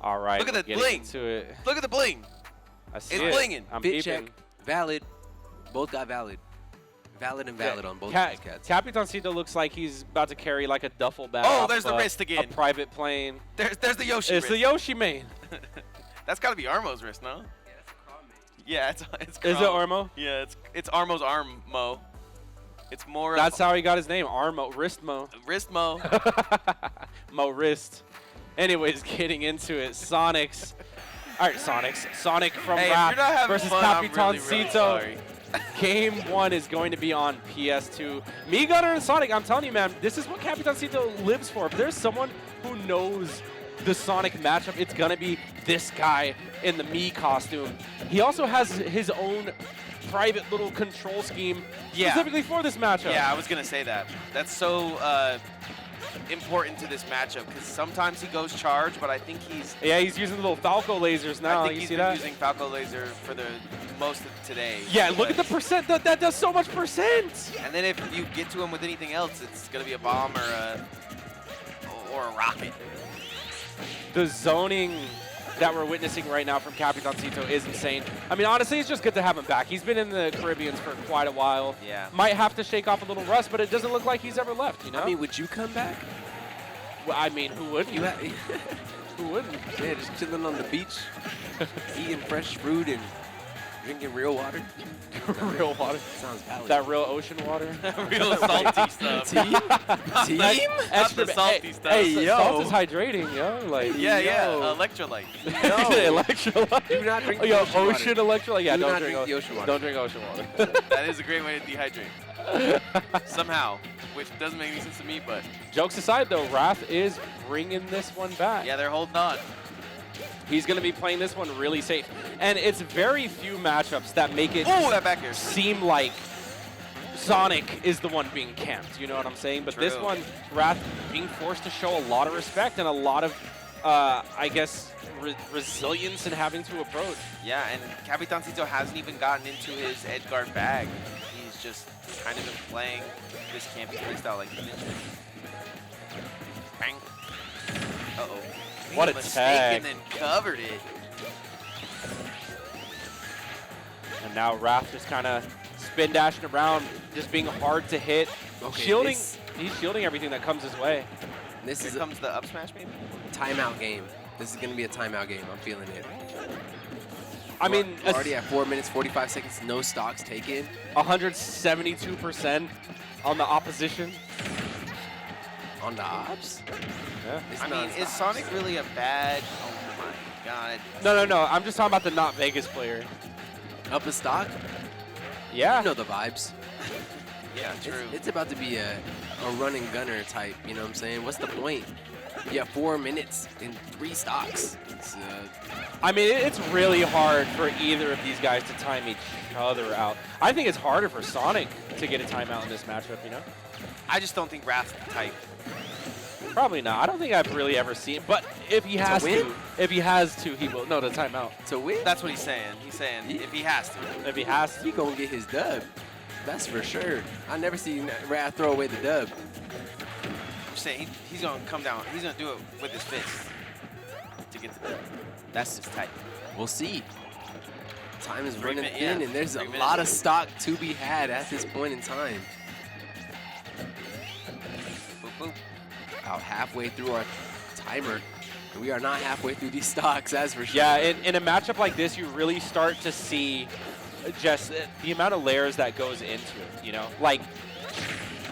All right. Look at the bling. Look at the bling. I see It's it. blinging. I'm Fit peeping. check, valid. Both got valid. Valid and valid on both these cats. Capitancito looks like he's about to carry like a duffel bag. Oh, off there's the wrist again. A private plane. There's the Yoshi It's wrist. the Yoshi main. That's got to be Armo's wrist, no? Yeah, it's Is it Armo? Yeah, it's Armo's arm mo. It's more. That's how he got his name, Armo, Wrist Mo. Wrist mo. Mo Wrist. Anyways, getting into it, Sonics. All right, Sonic from Hey, if Rap you're not having versus fun, I'm really, really Capitancito. sorry. Game 1 is going to be on PS2. Mii Gunner and Sonic, I'm telling you, man, this is what Capitancito lives for. If there's someone who knows the Sonic matchup, it's going to be this guy in the Mii costume. He also has his own private little control scheme specifically for this matchup. Yeah, I was going to say that. That's so important to this matchup because sometimes he goes charge, but I think he's... Yeah, he's using the little Falco lasers now. I think you he's see been that? using Falco laser for the most of today. Yeah, look at the percent. That does so much percent. And then if you get to him with anything else, it's going to be a bomb or a rocket. The zoning that we're witnessing right now from Capitancito is insane. I mean, honestly, it's just good to have him back. He's been in the Caribbeans for quite a while. Yeah. Might have to shake off a little rust, but it doesn't look like he's ever left, you know? I mean, would you come back? Well, I mean, who wouldn't? Who wouldn't? Yeah, just chilling on the beach, eating fresh fruit and drinking real water. Real water. Sounds valid. That real ocean water. Real salty stuff. Team? Not the salty stuff. Hey, yo. Salt is hydrating, yo. Like, Yeah, Yo. electrolyte. electrolyte. Do not drink Yo, ocean water. ocean electrolyte. Yeah, Do don't not drink drink the ocean water. Don't drink ocean water. That is a great way to dehydrate. Somehow, which doesn't make any sense to me, but Jokes aside, though, Wrath is bringing this one back. yeah, they're holding on. He's going to be playing this one really safe. And it's very few matchups that make it Oh, that back air. seem like Sonic is the one being camped. You know what I'm saying? But this True. one, Wrath being forced to show a lot of respect and a lot of, I guess, resilience in having to approach. Yeah, and Capitancito hasn't even gotten into his edge guard bag. He's just kind of been playing this campy playstyle like he mentioned. Bang. Uh-oh. What a mistake tag. and then covered it. And now Wrath just kind of spin dashing around, just being hard to hit. Okay, Shielding, this- he's shielding everything that comes his way. This Here is a comes the up smash, maybe? timeout game. This is going to be a timeout game. I'm feeling it. I mean, We're already at 4 minutes, 45 seconds, no stocks taken. 172% on the opposition. On the ops? Yeah. It's I mean, is non-stops. Sonic really a bad... Oh my god. No. I'm just talking about the not Vegas player. Up a stock? Yeah. You know the vibes. Yeah, true. It's about to be a run and gunner type, you know what I'm saying? What's the point? You have 4 minutes and 3 stocks. It's, I mean, it's really hard for either of these guys to time each other out. I think it's harder for Sonic to get a timeout in this matchup, you know? I just don't think Wrath's the type. Probably not. I don't think I've really ever seen, but if he has win? to, he will. No, the timeout. to win, That's what he's saying. He's saying if he has to. If he has to. he gonna get his dub. That's for sure. I never seen Wrath throw away the dub. I'm saying he's going to come down. He's going to do it with his fist to get the dub. That's his type. We'll see. Time is 3 running minutes, thin, yeah. and there's 3 a minutes. lot of stock to be had at this point in time. Boop, boop. About halfway through our timer. We are not halfway through these stocks, that's for sure. Yeah, in a matchup like this, you really start to see just the amount of layers that goes into it, you know? Like,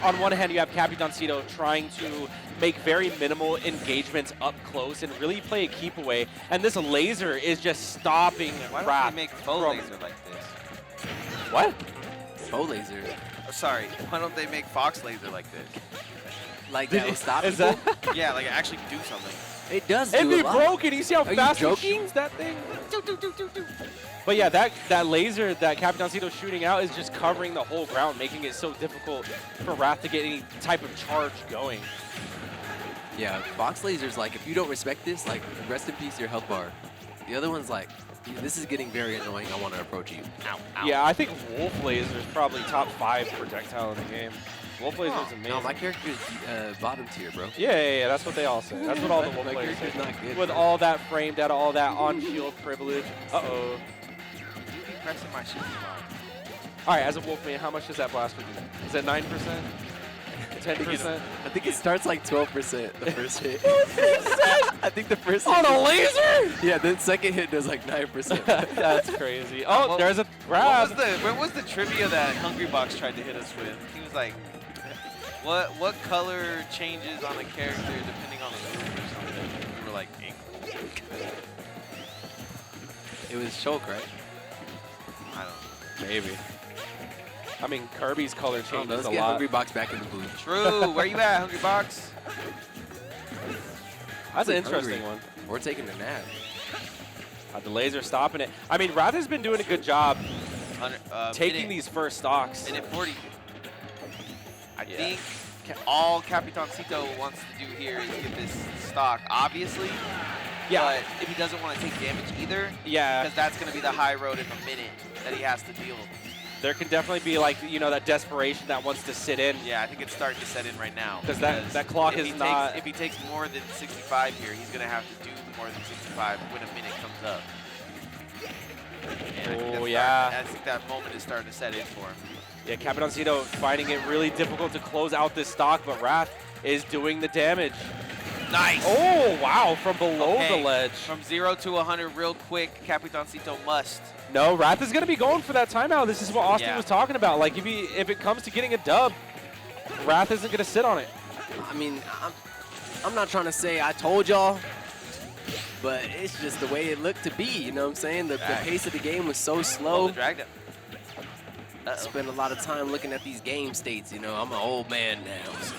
on one hand, you have Capitancito trying to make very minimal engagements up close and really play a keep away, and this laser is just stopping Why don't Wrath they make faux from- laser like this? What? Bow laser. Oh, sorry. Why don't they make Fox laser like this? Like that will stop Is people? that? Yeah, like actually do something. It does It'd do be a lot. broken. You see how Are you fast it joking? shoots that thing? But yeah, that laser that Capitancito's shooting out is just covering the whole ground, making it so difficult for Wrath to get any type of charge going. Yeah, box lasers, like, if you don't respect this, like, rest in peace your health bar. The other one's like, this is getting very annoying. I want to approach you. Ow, ow. Yeah, I think Wolf Laser is probably top 5 projectile in the game. Wolf Laser is amazing. No, my character is bottom tier, bro. Yeah, that's what they all say. That's what all the Wolf My players character's say. not good, With bro. all that frame data, all that on-shield privilege. Uh-oh. You be pressing my shit too hard. All right, as a Wolf man, how much does that blaster do? Is it 9%? 10%? I think it starts like 12% the first hit. I think the first On hit. a laser? Yeah, the second hit does like 9%. That's crazy. Oh, Well, there's a grab. What was the trivia that Hungry Box tried to hit us with? He was like, what color changes on a character depending on the move or something? We were like, ink. It was Shulk, right? I don't know. Maybe. I mean, Kirby's color Oh, changes let's a get lot. Hungry Box back in the booth. True. Where you at, Hungry Box? That's an Hungry. interesting one. We're taking a nap. The laser stopping it. I mean, Wrath has been doing a good job taking Minute- these first stocks. Minute 40. I Yeah. think all Capitancito wants to do here is get this stock, obviously. Yeah. But if he doesn't want to take damage either, Yeah. because that's going to be the high road in the minute that he has to deal. There can definitely be, like, you know, that desperation that wants to sit in. Yeah, I think it's starting to set in right now. 'Cause that clock if is he not- If he takes more than 65 here, he's going to have to do more than 65 when a minute comes up. And I think Oh, that's yeah. I think that moment is starting to set in for him. Yeah, Capitancito finding it really difficult to close out this stock, but Wrath is doing the damage. Nice! Oh, wow, from below Okay, the ledge. From 0 to 100 real quick, Capitancito must. No, Wrath is going to be going for that timeout. This is what Austin Yeah. was talking about. Like, if it comes to getting a dub, Wrath isn't going to sit on it. I mean, I'm not trying to say I told y'all, but it's just the way it looked to be. You know what I'm saying? The pace of the game was so Oh, slow. the drag down. Spent a lot of time looking at these game states. You know, I'm an old man now. So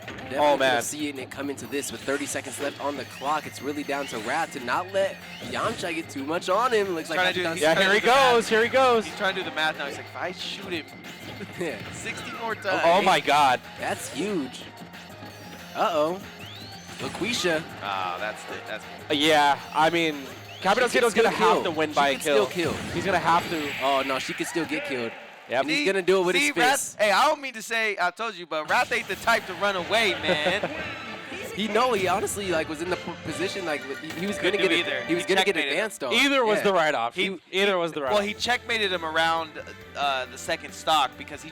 definitely Oh, man. seeing it come into this with 30 seconds left on the clock. It's really down to Wrath to not let Yamcha get too much on him. Looks like Trying to do- Capitancito- Yeah, here he goes. Here he goes. He's trying to do the math now. He's like, if I shoot him Yeah, 60 more times. Oh, my God. that's huge. Uh-oh. LaQuisha. Ah, that's Yeah, I mean, Capitancito's going to have to win by a kill. Still kill. He's going to have to. Oh, no, she could still get killed. Yep. And he's going to do it with his Wrath, fists. hey, I don't mean to say I told you, but Wrath ain't the type to run away, man. He honestly like was in the position like he was gonna Couldn't get do it. either. He was He gonna get checkmated advanced on. Either was Yeah. the right option. Either was the right Well, option. he checkmated him around the second stock because he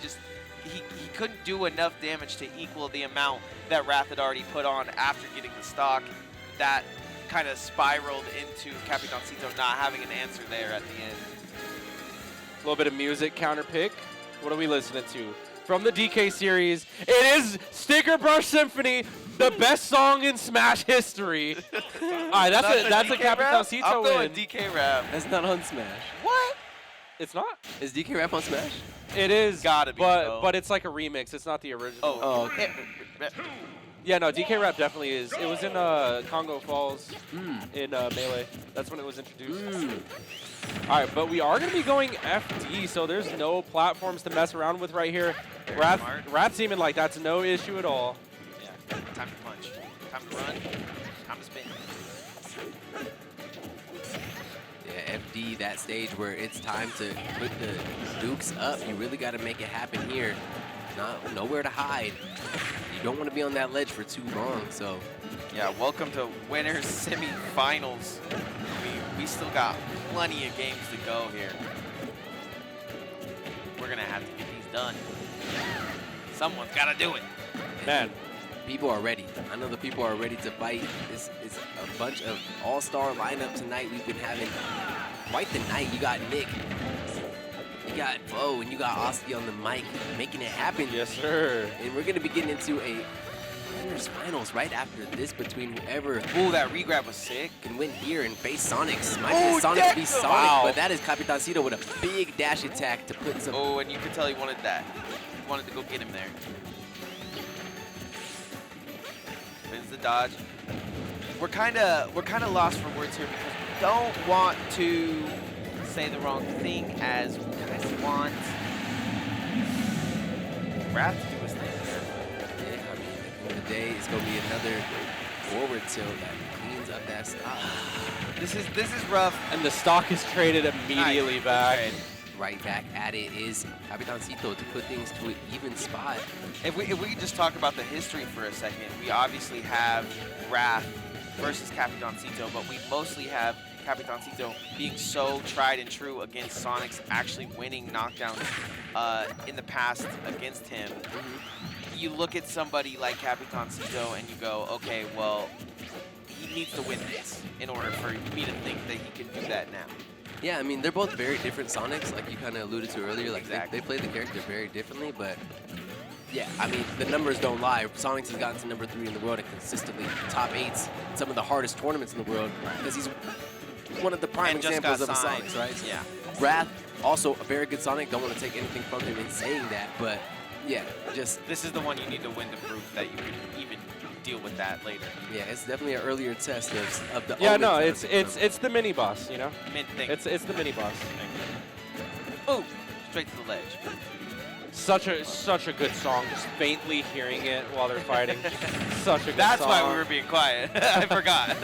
couldn't do enough damage to equal the amount that Wrath had already put on after getting the stock. That kind of spiraled into Capitancito not having an answer there at the end. A little bit of music counter pick. What are we listening to? From the DK series, it is Sticker Brush Symphony, the best song in Smash history. All right, that's a DK rap? Capitancito I'm going win. DK rap. That's not on Smash. What? It's not. Is DK Rap on Smash? It is. Gotta be, But bro. but it's like a remix. It's not the original. Oh, okay. Yeah, no, DK Rap definitely is. It was in Congo Falls Mm. in Melee. That's when it was introduced. Mm. All right, but we are going to be going FD, so there's no platforms to mess around with right here. Wrath seeming like that's no issue at all. Yeah. Time to punch. Time to run. Time to spin. Yeah, FD, that stage where it's time to put the Dukes up. You really got to make it happen here. Nowhere to hide. You don't want to be on that ledge for too long, so. Yeah, welcome to winners semifinals. We still got plenty of games to go here. We're gonna have to get these done. Someone's gotta do it. Man, People are ready. I know the people are ready to fight. This is a bunch of all-star lineup tonight. We've been having quite the night. You got Nick, you got Bo, and you got Oski on the mic making it happen. yes, sir. And we're going to be getting into a winners finals right after this between whoever Ooh, that regrab was sick. can win here and face Sonics. Might Oh, be Sonic be Dex- Sonic, wow. but that is Capitancito with a big dash attack to put some. Oh, and you could tell he wanted that. He wanted to go get him there. Wins the dodge. We're kind of lost for words here because we don't want to say the wrong thing as we kind of want Wrath to do his thing. Yeah, I mean, at the end of the day, it's going to be another forward tilt that cleans up that stop. This is rough. And the stock is traded immediately Nice. back. Good trade. right back at it is Capitancito to put things to an even spot. If we could just talk about the history for a second, we obviously have Wrath versus Capitancito, but we mostly have Capitancito being so tried and true against Sonic's actually winning knockdowns in the past against him. You look at somebody like Capitancito and you go, okay, well, he needs to win this in order for me to think that he can do that now. Yeah, I mean, they're both very different Sonics, like you kind of alluded to earlier. Like Exactly. they play the character very differently, but yeah, I mean, the numbers don't lie. Sonics has gotten to number 3 in the world and consistently top 8s in some of the hardest tournaments in the world because he's one of the prime And just examples of got a signed. Sonics, right? Yeah. Wrath, also a very good Sonic. Don't want to take anything from him in saying that, but yeah, just This is the one you need to win to prove that you can even deal with that later. yeah, it's definitely an earlier test of the. Yeah, ultimate no, test. it's the mini boss, you know. Mint thing. It's the mini boss. Oh, straight to the ledge. Such a good song. Just faintly hearing it while they're fighting. Such a good That's song. why we were being quiet. I forgot.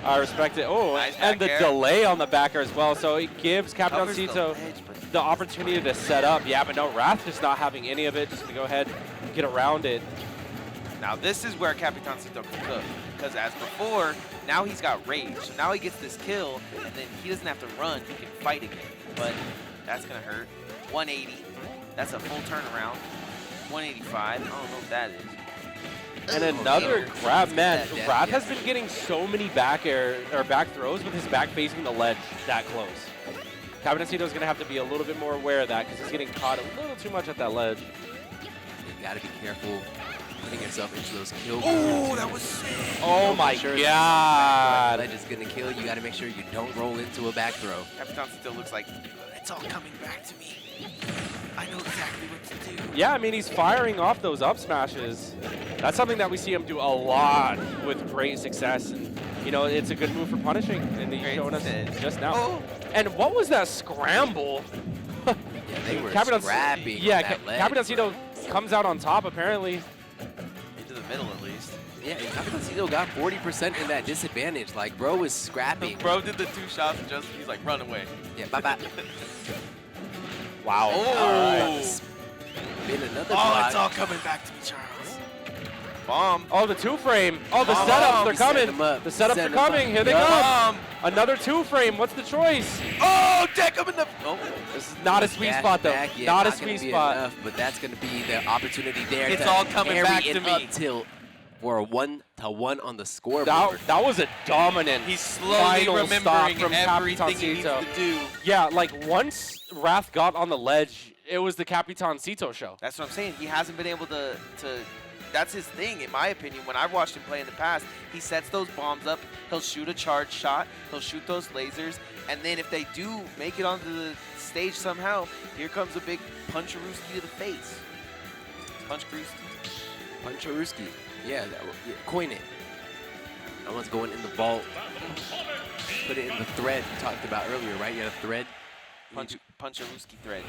I respect it. Oh, Nice and the back air. delay on the backer as well. So it gives Covers the Capitancito ledge, but the opportunity to set up. Yeah, but no, Wrath just not having any of it. Just to go ahead and get around it. now this is where Capitancito can cook. Because as before, now he's got rage. So now he gets this kill, and then he doesn't have to run. He can fight again. But that's going to hurt. 180. That's a full turnaround. 185. I don't know what that is. And another grab, man. Yeah, Wrath yeah. has been getting so many back air or back throws with his back facing the ledge that close. Capitancito's gonna have to be a little bit more aware of that because he's getting caught a little too much at that ledge. You gotta be careful putting yourself into those kill. Oh, that was sick. Oh my god! Ledge is gonna kill. You gotta make sure you don't roll into a back throw. Capitancito looks like, it's all coming back to me. I know exactly what to do. Yeah, I mean he's firing off those up smashes. That's something that we see him do a lot with great success, and you know it's a good move for punishing, and he's Great showing us fit. just now. Oh. And what was that scramble? Yeah, they were scrapping. Yeah, on that ledge, Capitancito comes out on top apparently. Into the middle at least. Yeah, and Capitancito got 40% in that disadvantage. Like, bro is scrapping. Bro did the 2 shots and just, he's like, run away. Yeah, bye-bye. Wow. Oh. All right. Spin another block. It's all coming back to me, Charles. Bomb. Oh, the 2-frame. Oh, the Bomb. setups, they're We set coming. them up. The setups Set are them up. coming. Here they Yup. come. Bomb. Another 2-frame. What's the choice? Oh, deck him in the. Oh. This is not a sweet Cash spot, though. back, yeah, not a gonna sweet be spot. enough, but that's going to be the opportunity there. It's to all coming carry back an to me. up tilt for a 1-1 on the scoreboard. That was a dominant He's slowly final stop remembering from everything he needs Capitancito. to do. Yeah, like once Wrath got on the ledge, it was the Capitancito show. That's what I'm saying. He hasn't been able to that's his thing, in my opinion. When I've watched him play in the past, he sets those bombs up. He'll shoot a charge shot. He'll shoot those lasers. And then if they do make it onto the stage somehow, here comes a big punch-a-rooski to the face. Punch-a-rooski. Puncharuski. Yeah, coin it. That one's going in the vault. Put it in the thread you talked about earlier, right? You had a thread. Punch-a-rooski thread.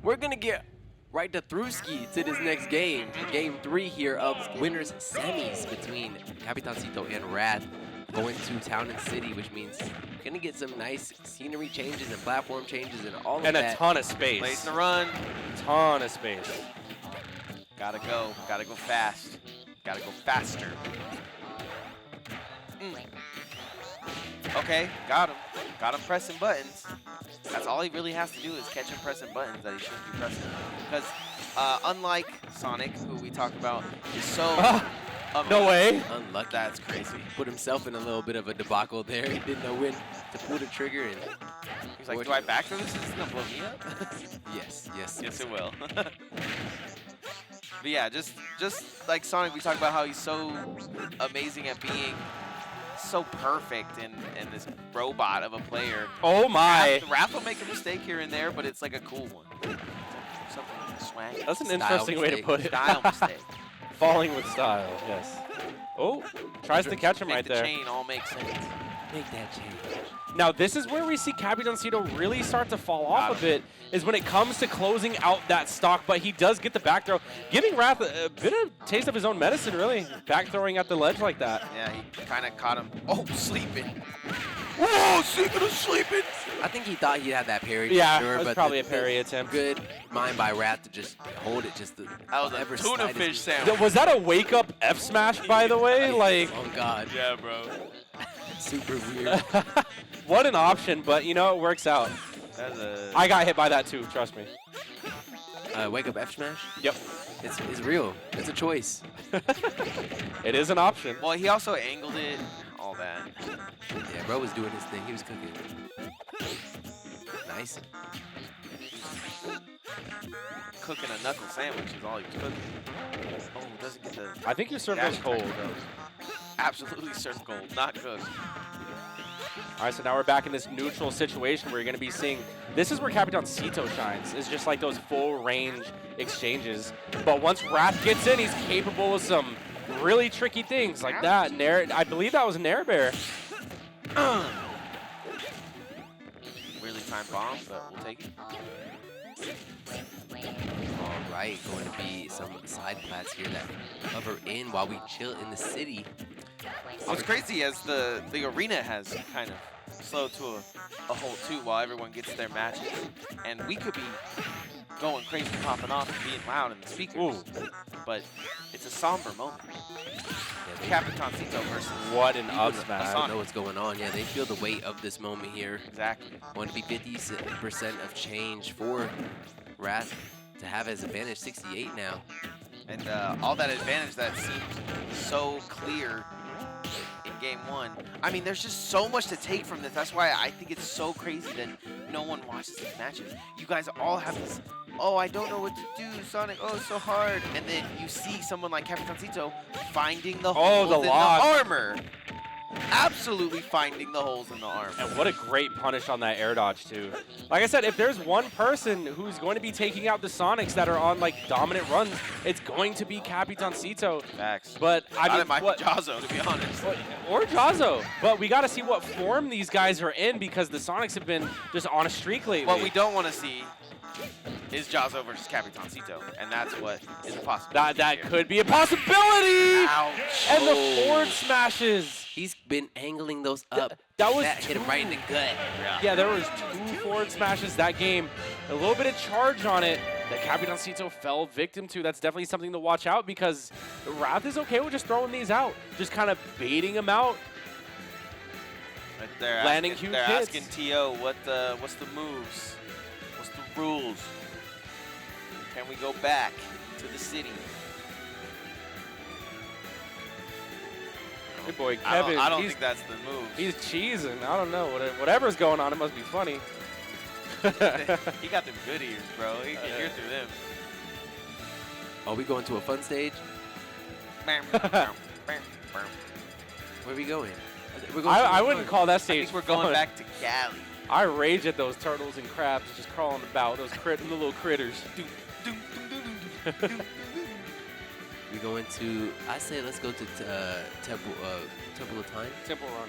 We're going to get right to Thruski to this next game. Game 3 here of winners semis between Capitancito and Wrath going to Town and City, which means we're going to get some nice scenery changes and platform changes and all of And that. a ton of space. Place to run. Ton of space. Gotta go fast. Gotta go faster. Okay, got him pressing buttons. That's all he really has to do is catch him pressing buttons that he shouldn't be pressing. Because unlike Sonic, who we talked about, is so No way. Unlucky. That's crazy. Put himself in a little bit of a debacle there. He didn't know when to pull the trigger. And He's like, do I back throw this? Is this gonna blow me up? yes. Yes, it will. But yeah, just like Sonic, we talked about how he's so amazing at being so perfect and this robot of a player. Oh my. Wrath will make a mistake here and there, but it's like a cool one. Something swag. That's an Style interesting way to mistake. put it. Style mistake. Falling with style, yes. Oh, tries to catch him Make right the there. chain all make sense. make that change. Now, this is where we see Capitancito really start to fall off a bit, is when it comes to closing out that stock, but he does get the back throw, giving Wrath a bit of taste of his own medicine, really, back throwing at the ledge like that. Yeah, he kind of caught him. Oh, sleeping. Whoa, secret of sleeping. I think he thought he had that parry. Yeah, for sure, it was but probably a parry attempt. Good mind by Wrath to just hold it. Just the That was a tuna fish sandwich. Was that a wake-up F smash, by the way? Like, oh God, Yeah, bro. super weird. what an option, but you know, it works out. That's a... I got hit by that too, trust me. Wake up F smash. Yep. It's real. It's a choice. It is an option. Well, he also angled it, all that. Yeah, bro was doing his thing. He was cooking. Nice. Cooking a knuckle sandwich is all he was cooking. Oh, doesn't get the... I think your server's dash cold. attack. Absolutely served cold, not cooked. All right, so now we're back in this neutral situation where you're going to be seeing, this is where Capitancito shines. It's just like those full range exchanges. But once Wrath gets in, he's capable of some really tricky things like that. I believe that was an air bear. Really timed bomb, but we'll take it. All right, going to be some side plats here that cover in while we chill in the city. What's crazy is the arena has kind of slowed to a halt too while everyone gets their matches. And we could be going crazy, popping off and being loud in the speakers. Ooh. But it's a somber moment. Capitancito versus What an up I smash. don't know what's going on. Yeah, they feel the weight of this moment here. Exactly. Going to be 50% of change for Wrath to have his advantage 68 now. And all that advantage that seemed so clear in game one. I mean, there's just so much to take from this. That's why I think it's so crazy that no one watches these matches. You guys all have this, oh, I don't know what to do, Sonic, oh, it's so hard. And then you see someone like Capitancito finding the holes in the armor. Absolutely finding the holes in the armor. And what a great punish on that air dodge, too. Like I said, if there's one person who's going to be taking out the Sonics that are on, like, dominant runs, it's going to be Capitancito. Facts. But, I mean, it might be Jazzo, to be honest. Or Jazzo. But we got to see what form these guys are in because the Sonics have been just on a streak lately. What we don't want to see is Jazzo versus Capitancito, and that's what is a possibility. That could be a possibility! Ouch. And the forward smashes. He's been angling those up. That was hit him right in the gut. Yeah, there was 2 forward smashes that game. A little bit of charge on it that Capitancito fell victim to. That's definitely something to watch out because Wrath is okay with just throwing these out, just kind of baiting them out. They're landing asking, huge they're hits. asking T.O. what's the moves? What's the rules? Can we go back to the city? Good boy, Kevin. I don't think that's the move. He's cheesing. I don't know. Whatever's going on, it must be funny. He got them good ears, bro. He can hear through them. Are we going to a fun stage? Where Where are we going? I wouldn't call that I stage think we're going fun. back to Cali. I rage at those turtles and crabs just crawling about, those the little critters. We going to? I say let's go to Temple of Time. Temple Run.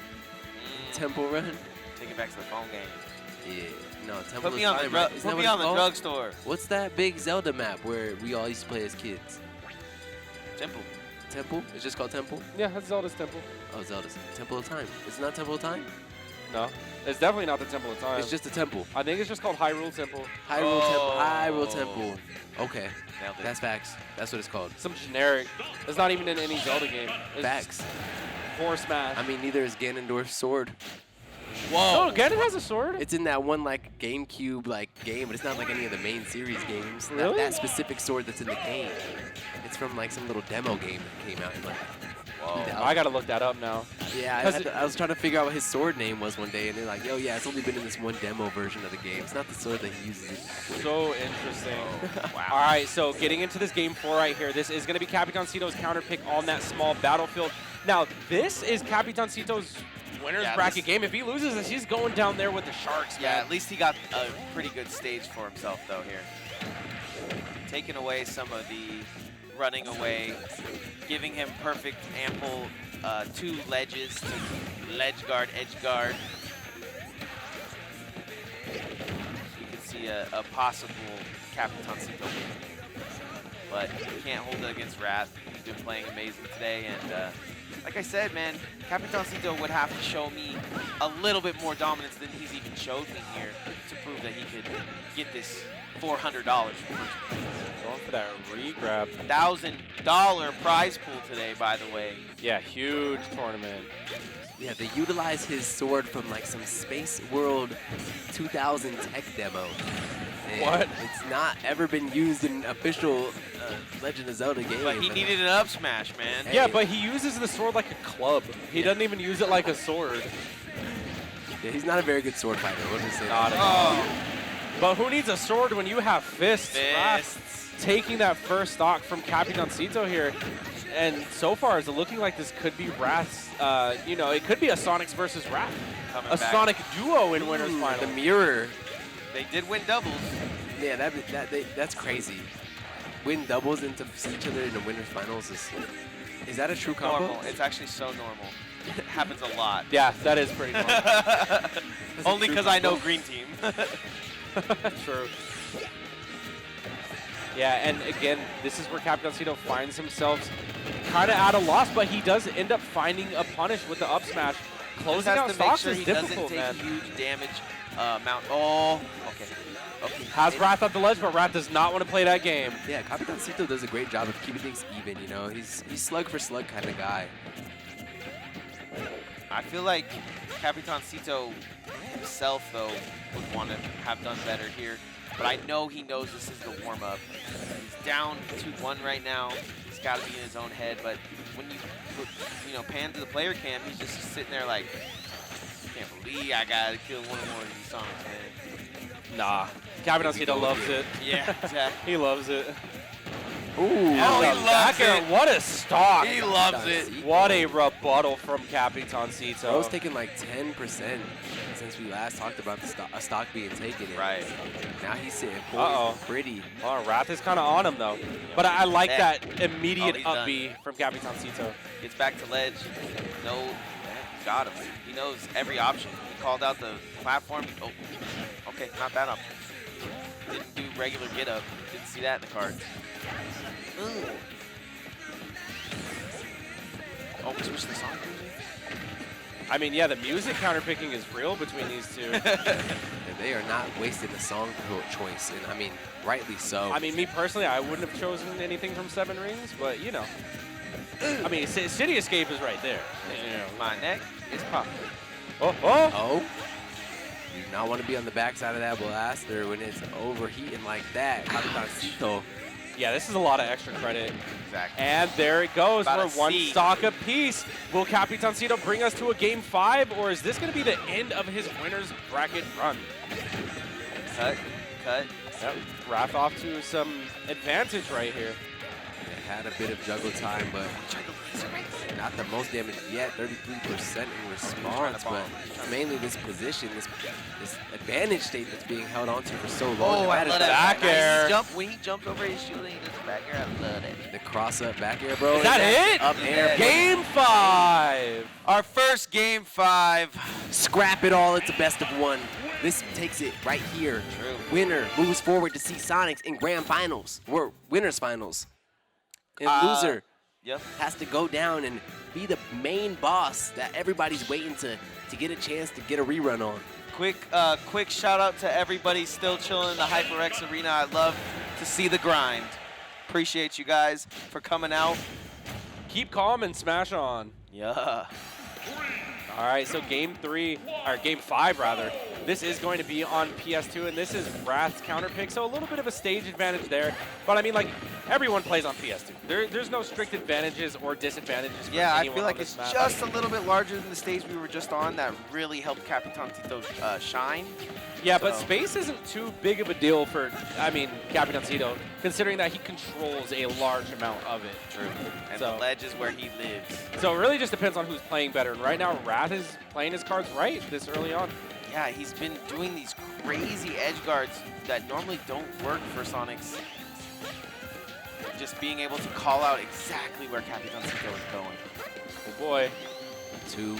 Temple Run. Take it back to the phone game. Yeah. No, Temple Put of me on Time. the Right? Isn't that put me what on it's the called? drugstore. What's that big Zelda map where we all used to play as kids? Temple. Temple? It's just called Temple? Yeah, that's Zelda's temple. Oh, Zelda's Temple of Time. It's not Temple of Time? No, it's definitely not the Temple of Time. It's just a temple. I think it's just called Hyrule Temple. Hyrule Temple. Oh. Hyrule Temple. Okay. Nailed it. That's facts. That's what it's called. Some generic. It's not even in any Zelda game. It's Facts. Force smash. I mean, neither is Ganondorf's sword. Oh, Ganon has a sword? It's in that one like GameCube like game, but it's not like any of the main series games. Really? That specific sword that's in the game. It's from like some little demo game that came out in like. Whoa. 2000. I gotta look that up now. Yeah, I was trying to figure out what his sword name was one day, and they're like, "Yo, yeah, it's only been in this one demo version of the game. It's not the sword that he uses." So interesting. Wow. All right, so getting into this game 4 right here. This is going to be Capitancito's counter pick on that small battlefield. Now, this is Capitancito's winner's bracket game. If he loses this, he's going down there with the Sharks, Yeah, man. at least he got a pretty good stage for himself, though, here. Taking away some of the running away, giving him perfect, ample 2 ledges to ledge guard, edge guard. You can see a possible Capitancito win. But you can't hold it against Wrath. He's been playing amazing today, and like I said, man, Capitancito would have to show me a little bit more dominance than he's even showed me here to prove that he could get this $400 from first place. Going for that re-grab. $1,000 prize pool today, by the way. Yeah, huge tournament. Yeah, they utilize his sword from like some Space World 2000 tech demo. And What? It's not ever been used in official Legend of Zelda game. But he needed an up smash, man. Hey. Yeah, but he uses the sword like a club. He doesn't even use it like a sword. Yeah, he's not a very good sword fighter. We'll just say Not that. at all. But who needs a sword when you have fists? Fists. Taking that first stock from Capitancito here. And so far, it's looking like this could be Wrath's, you know, it could be a Sonics versus Wrath. Coming A back. Sonic duo in Winners Ooh, Final. the mirror. They did win doubles. Yeah, that's crazy. Win doubles and to see each other in the winners finals is that a true combo? Normal. It's actually so normal. It happens a lot. Yeah, that is pretty normal. Only true because I know combo? green team. True. Yeah, and again, this is where Capitancito finds himself kind of at a loss, but he does end up finding a punish with the up smash. Just Closing has out to make stocks sure is he difficult, doesn't man. take huge damage. Mount. Oh, okay. Okay. Has Wrath up the ledge, but Wrath does not want to play that game. Yeah, Capitancito does a great job of keeping things even, you know. He's slug for slug kind of guy. I feel like Capitancito himself, though, would want to have done better here. But I know he knows this is the warm-up. He's down 2-1 right now. He's got to be in his own head. But when you pan to the player cam, he's just sitting there like, can't believe I got to kill one more of these songs, man. Nah. Capitancito loves it. Yeah, exactly. He loves it. Ooh. Oh, he loves it. What a stock. He loves it. What a rebuttal from Capitancito. Bro's taken like 10% since we last talked about a stock being taken. Right. Now he's sitting Uh-oh. pretty. Oh, Wrath is kind of on him, though. But I like Yeah. that immediate Oh, he's up done. B from Capitancito. Gets back to ledge. No, got him. He knows every option. He called out the platform. Oh, okay, not that option. Didn't do regular get up. Didn't see that in the cards. Ooh. Oh, we switched the song music? I mean, yeah, the music counterpicking is real between these two. And they are not wasting the song choice, and I mean, rightly so. I mean, me personally, I wouldn't have chosen anything from Seven Rings, but, you know. I mean, City Escape is right there. You know. My neck is popping. Oh, oh! Oh. You do not want to be on the backside of that blaster when it's overheating like that. Capitancito. Yeah, this is a lot of extra credit. Exactly. And there it goes. About We're a one C. stock apiece. Will Capitancito bring us to a Game 5, or is this going to be the end of his winner's bracket run? Cut. Yep. Wrath off to some advantage right here. They had a bit of juggle time, but not the most damage yet. 33% in response, but mainly this position, this advantage state that's being held onto for so long. Oh, I love back that. air. Nice jump. When he jumped over his shoe, he does the back air. I love it. The cross up back air, bro. Is that it? Up air. Game 5! Our first Game 5. Scrap it all. It's a best of one. This takes it right here. True. Winner moves forward to see Sonics in grand finals, or winners finals. And loser Yep. has to go down and be the main boss that everybody's waiting to get a chance to get a rerun on. Quick shout out to everybody still chilling in the HyperX arena. I love to see the grind. Appreciate you guys for coming out. Keep calm and smash on. Yeah. All right, so Game 5 rather. This is going to be on PS2, and this is Wrath's counterpick, so a little bit of a stage advantage there. But I mean, like, everyone plays on PS2. There's no strict advantages or disadvantages for Yeah, I anyone feel on like this it's map. just a little bit larger than the stage we were just on that really helped Capitancito shine. Yeah, but so. space isn't too big of a deal for, I mean, Capitancito, considering that he controls a large amount of it. True. And So- the ledge is where he lives. So it really just depends on who's playing better. And right now, Wrath is playing his cards right this early on. Yeah, he's been doing these crazy edge guards that normally don't work for Sonics. Just being able to call out exactly where Capitancito is going. Oh boy. Two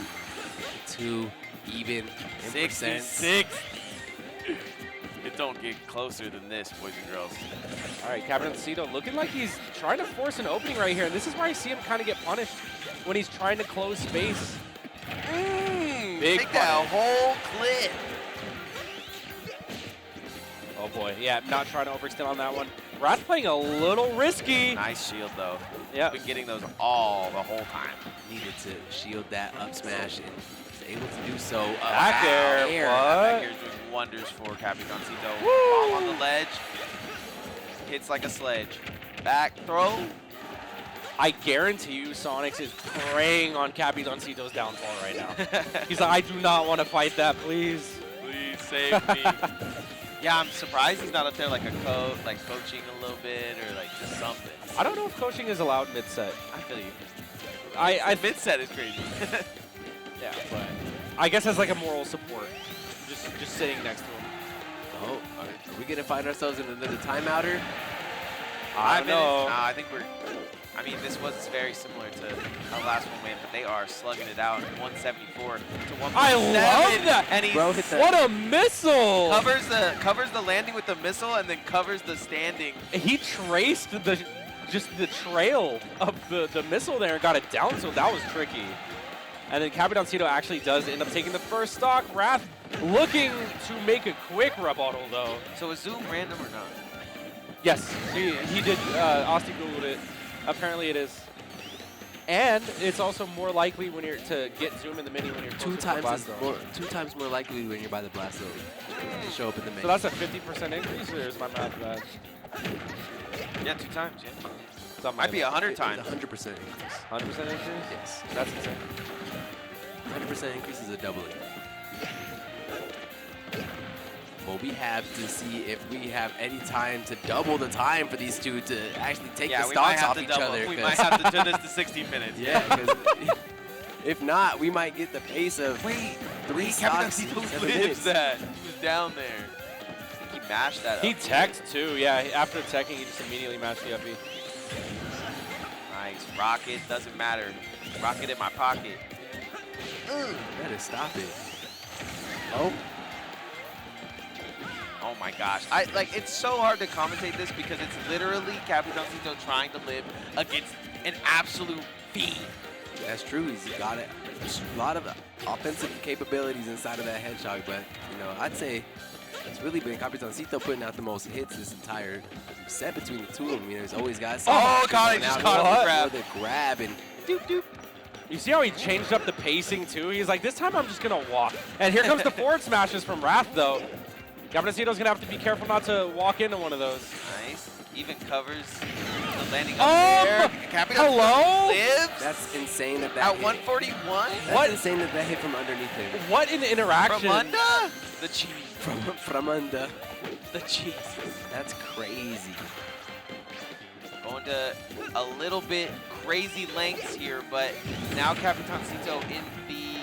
even in percent. 66. It don't get closer than this, boys and girls. All right, Capitancito looking like he's trying to force an opening right here. And this is where I see him kind of get punished. when he's trying to close space. Big take that whole clip. Oh boy, yeah, not trying to overextend on that one. Wrath playing a little risky. Nice shield though. Yeah. Been getting those all the whole time. Needed to shield that up smash and was able to do so. Back air, Back what? air's doing wonders for Capitancito. Ball on the ledge. Hits like a sledge. Back throw. I guarantee you Sonics is preying on Capitancito's downfall right now. He's like, I do not want to fight that, please. Please save me. Yeah, I'm surprised he's not up there like a coaching a little bit or like just something. I don't know if coaching is allowed mid-set. I feel you. I Mid-set is crazy. Yeah, but I guess as like a moral support, just sitting next to him. Oh, are we gonna find ourselves in another timeouter? I don't know. I think we're. I mean, this was very similar to our last one win, but they are slugging it out 174 to 147. I love that. And he's Bro, hit that. What a missile! covers the landing with the missile and then covers the standing. He traced the trail of the missile there and got it down, so that was tricky. And then Capitancito actually does end up taking the first stock. Wrath looking to make a quick rebuttal though. So is Zoom random or not? Yes, he did. Asti Googled it. Apparently it is. And it's also more likely when you're to get zoom in the mini when you're Two closer to the blast zone. two times more likely when you're by the blast zone to show up in the menu. So that's a 50% increase, or is my math bad? Yeah, 2 times, yeah. Something Might be 100 It's times. 100% increase. 100% increase? Yes. That's insane. 100% increase is a doubling. Well, we have to see if we have any time to double the time for these two to actually take the stocks off each other. We might have to turn this to 16 minutes. Yeah, because if not, we might get the pace of Wait, 3 stocks. Capitancito 7 lives minutes. that. He was down there. I think he mashed that He up. teched too, yeah. After teching, he just immediately matched the up B. Nice. Rocket, doesn't matter. Rocket in my pocket. Better stop it. Oh. Oh my gosh. It's so hard to commentate this because it's literally Capitancito trying to live against an absolute fiend. That's true. He's got a lot of offensive capabilities inside of that hedgehog, but I'd say it's really been Capitancito putting out the most hits this entire set between the two of them. He's always got some. Oh God, he just caught him with the grab and doop doop. You see how he changed up the pacing too? He's like, this time I'm just gonna walk. And here comes the forward smashes from Wrath though. Capitancito's gonna have to be careful not to walk into one of those. Nice. Even covers the landing up there. Hello? Lives That's insane that at hit. 141. That's insane that hit from underneath him. What an interaction. From under? The cheese. From under. The cheese. That's crazy. Going to a little bit crazy lengths here, but now Capitancito in the...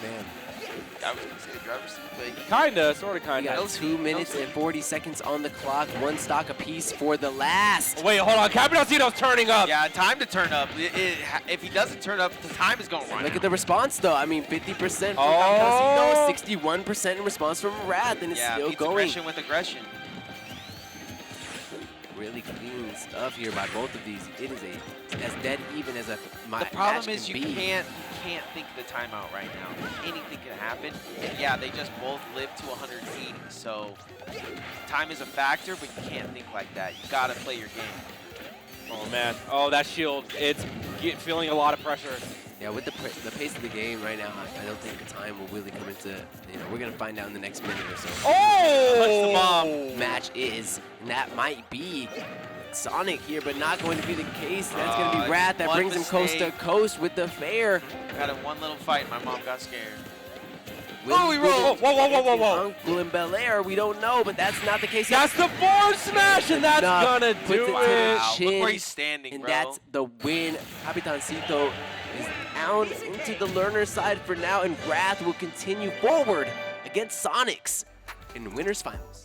Man. I was going to say driver's seat, but... Kinda, sorta We kinda. got 2 minutes and 40 seconds on the clock. 1 stock apiece for the last. Wait, hold on. Capitancito's turning up. Yeah, time to turn up. If he doesn't turn up, the time is going to run Look out. at the response, though. I mean, 50% from Oh. Capitancito, 61% in response from Wrath, and it's still beats going. aggression with aggression. Really clean stuff here by both of these. It is as dead even as a The problem is you can't think the timeout right now. Anything can happen. And yeah, they just both live to 180, so time is a factor, but you can't think like that. You gotta play your game. Oh man. Oh, that shield. It's feeling a lot of pressure. Yeah, with the pace of the game right now, I don't think the time will really come into, we're going to find out in the next minute or so. Oh! The bomb. Match is, and that might be Sonic here, but not going to be the case. That's going to be Wrath that one brings him coast to mistake. coast with the fair. Had a one little fight, my mom got scared. Oh, he rolled. Whoa. Uncle in Bel Air, we don't know, but that's not the case. That's the forward smash, and that's gonna Puts do it to the it. Wow, chin, look where he's standing, and bro. that's the win. Capitancito is down into the learner side for now, and Wrath will continue forward against Sonics in winners finals.